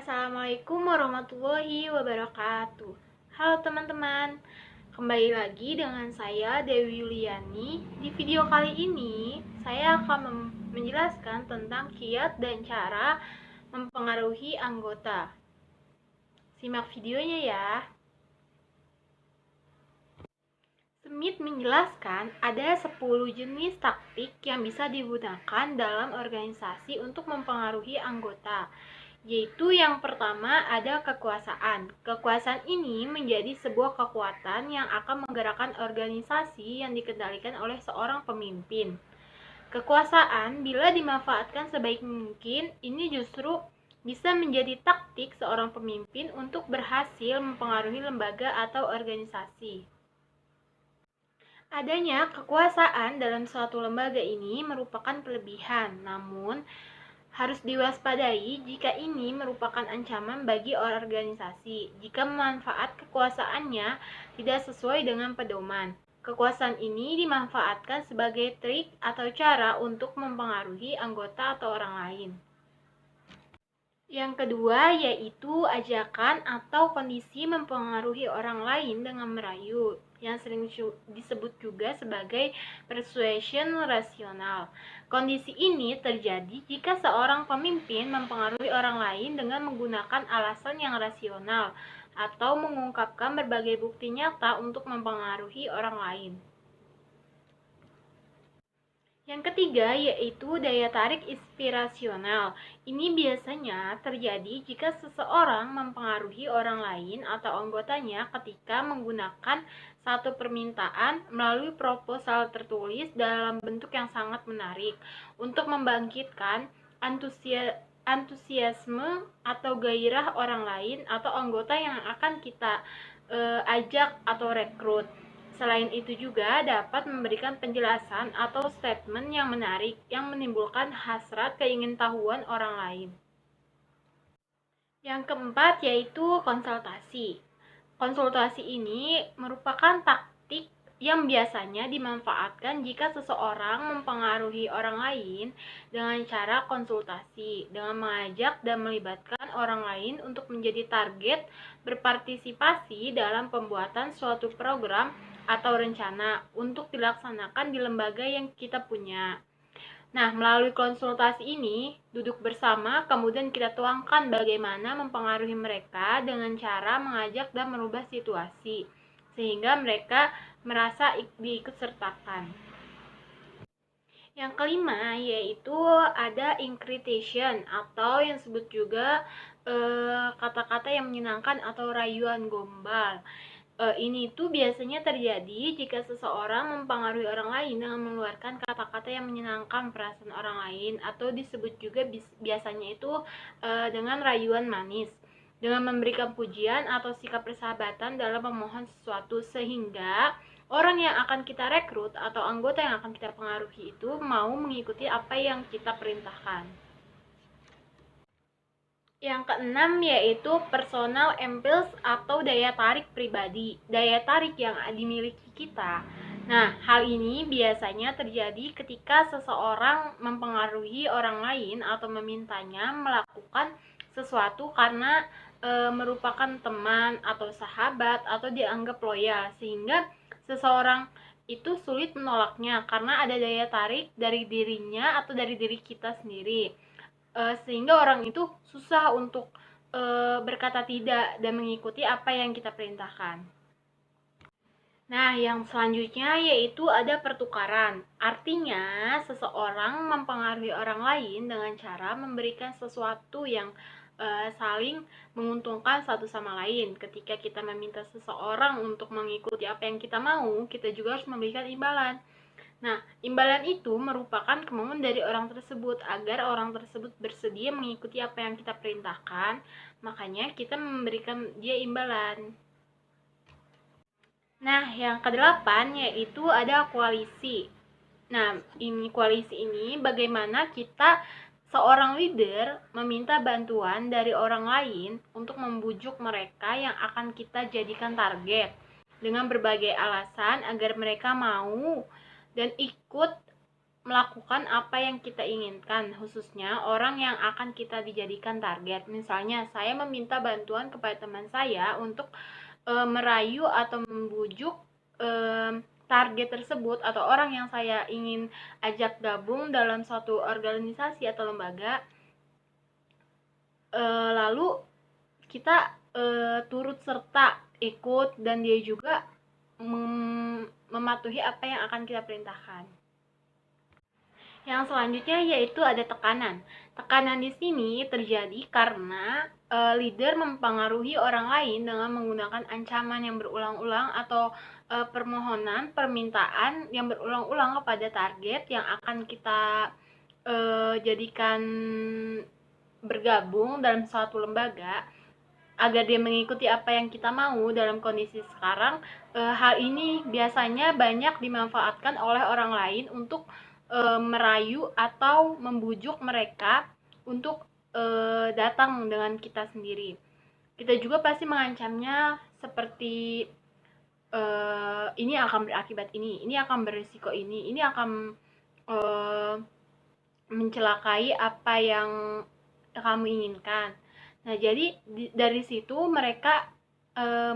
Assalamualaikum warahmatullahi wabarakatuh. Halo teman-teman, kembali lagi dengan saya Dewi Yuliani. Di video kali ini, saya akan menjelaskan tentang kiat dan cara mempengaruhi anggota. Simak videonya ya. Smith menjelaskan ada 10 jenis taktik yang bisa digunakan dalam organisasi untuk mempengaruhi anggota. Yaitu yang pertama ada kekuasaan. Kekuasaan ini menjadi sebuah kekuatan yang akan menggerakkan organisasi yang dikendalikan oleh seorang pemimpin. Kekuasaan bila dimanfaatkan sebaik mungkin, ini justru bisa menjadi taktik seorang pemimpin untuk berhasil mempengaruhi lembaga atau organisasi. Adanya kekuasaan dalam suatu lembaga ini merupakan kelebihan, namun harus diwaspadai jika ini merupakan ancaman bagi organisasi jika manfaat kekuasaannya tidak sesuai dengan pedoman. Kekuasaan ini dimanfaatkan sebagai trik atau cara untuk mempengaruhi anggota atau orang lain. Yang kedua yaitu ajakan atau kondisi mempengaruhi orang lain dengan merayu, yang sering disebut juga sebagai persuasion rasional. Kondisi ini terjadi jika seorang pemimpin mempengaruhi orang lain dengan menggunakan alasan yang rasional atau mengungkapkan berbagai bukti nyata untuk mempengaruhi orang lain. Yang ketiga yaitu daya tarik inspirasional. Ini biasanya terjadi jika seseorang mempengaruhi orang lain atau anggotanya ketika menggunakan satu permintaan melalui proposal tertulis dalam bentuk yang sangat menarik untuk membangkitkan antusiasme atau gairah orang lain atau anggota yang akan kita ajak atau rekrut. Selain itu juga dapat memberikan penjelasan atau statement yang menarik yang menimbulkan hasrat keingintahuan orang lain. Yang keempat yaitu konsultasi. Konsultasi ini merupakan taktik yang biasanya dimanfaatkan jika seseorang mempengaruhi orang lain dengan cara konsultasi, dengan mengajak dan melibatkan orang lain untuk menjadi target berpartisipasi dalam pembuatan suatu program atau rencana untuk dilaksanakan di lembaga yang kita punya. Nah, melalui konsultasi ini, duduk bersama, kemudian kita tuangkan bagaimana mempengaruhi mereka dengan cara mengajak dan merubah situasi, sehingga mereka merasa diikutsertakan. Yang kelima, yaitu ada incritation, atau yang disebut juga kata-kata yang menyenangkan atau rayuan gombal. Ini tuh biasanya terjadi jika seseorang mempengaruhi orang lain dengan mengeluarkan kata-kata yang menyenangkan perasaan orang lain, atau disebut juga biasanya itu dengan rayuan manis, dengan memberikan pujian atau sikap persahabatan dalam memohon sesuatu, sehingga orang yang akan kita rekrut atau anggota yang akan kita pengaruhi itu mau mengikuti apa yang kita perintahkan. Yang keenam yaitu personal impulse atau daya tarik pribadi, daya tarik yang dimiliki kita. Nah, hal ini biasanya terjadi ketika seseorang mempengaruhi orang lain atau memintanya melakukan sesuatu karena merupakan teman atau sahabat atau dianggap loyal, sehingga seseorang itu sulit menolaknya karena ada daya tarik dari dirinya atau dari diri kita sendiri. Sehingga orang itu susah untuk berkata tidak dan mengikuti apa yang kita perintahkan. Nah, yang selanjutnya yaitu ada pertukaran. Artinya, seseorang mempengaruhi orang lain dengan cara memberikan sesuatu yang saling menguntungkan satu sama lain. Ketika kita meminta seseorang untuk mengikuti apa yang kita mau, kita juga harus memberikan imbalan. Nah, imbalan itu merupakan kemauan dari orang tersebut agar orang tersebut bersedia mengikuti apa yang kita perintahkan, makanya kita memberikan dia imbalan. Nah, yang kedelapan yaitu ada koalisi. Nah, koalisi ini bagaimana kita seorang leader meminta bantuan dari orang lain untuk membujuk mereka yang akan kita jadikan target dengan berbagai alasan agar mereka mau dan ikut melakukan apa yang kita inginkan, khususnya orang yang akan kita dijadikan target. Misalnya, saya meminta bantuan kepada teman saya untuk merayu atau membujuk target tersebut atau orang yang saya ingin ajak gabung dalam suatu organisasi atau lembaga. Lalu kita turut serta ikut, dan dia juga mematuhi apa yang akan kita perintahkan. Yang selanjutnya yaitu ada tekanan. Tekanan di sini terjadi karena leader mempengaruhi orang lain dengan menggunakan ancaman yang berulang-ulang atau permohonan, permintaan yang berulang-ulang kepada target yang akan kita jadikan bergabung dalam suatu lembaga agar dia mengikuti apa yang kita mau. Dalam kondisi sekarang, hal ini biasanya banyak dimanfaatkan oleh orang lain untuk merayu atau membujuk mereka untuk datang dengan kita sendiri. Kita juga pasti mengancamnya seperti ini akan berakibat ini akan berisiko ini akan mencelakai apa yang kamu inginkan. Nah, jadi dari situ mereka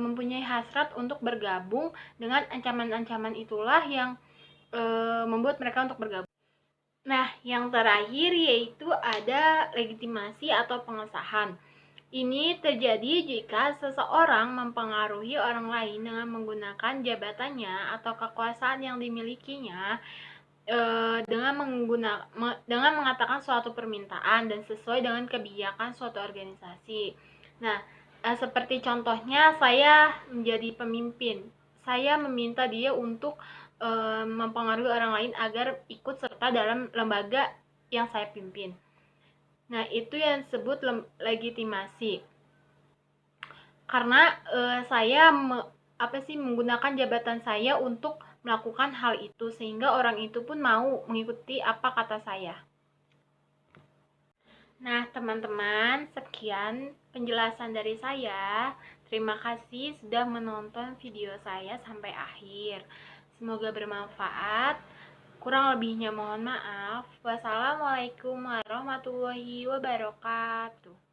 mempunyai hasrat untuk bergabung, dengan ancaman-ancaman itulah yang membuat mereka untuk bergabung. Nah, yang terakhir yaitu ada legitimasi atau pengesahan. Ini terjadi jika seseorang mempengaruhi orang lain dengan menggunakan jabatannya atau kekuasaan yang dimilikinya dengan mengatakan suatu permintaan dan sesuai dengan kebijakan suatu organisasi. Nah, seperti contohnya saya menjadi pemimpin. Saya meminta dia untuk mempengaruhi orang lain agar ikut serta dalam lembaga yang saya pimpin. Nah, itu yang disebut legitimasi. Karena saya menggunakan jabatan saya untuk melakukan hal itu, sehingga orang itu pun mau mengikuti apa kata saya. Nah, teman-teman, sekian penjelasan dari saya. Terima kasih sudah menonton video saya sampai akhir. Semoga bermanfaat. Kurang lebihnya mohon maaf. Wassalamualaikum warahmatullahi wabarakatuh.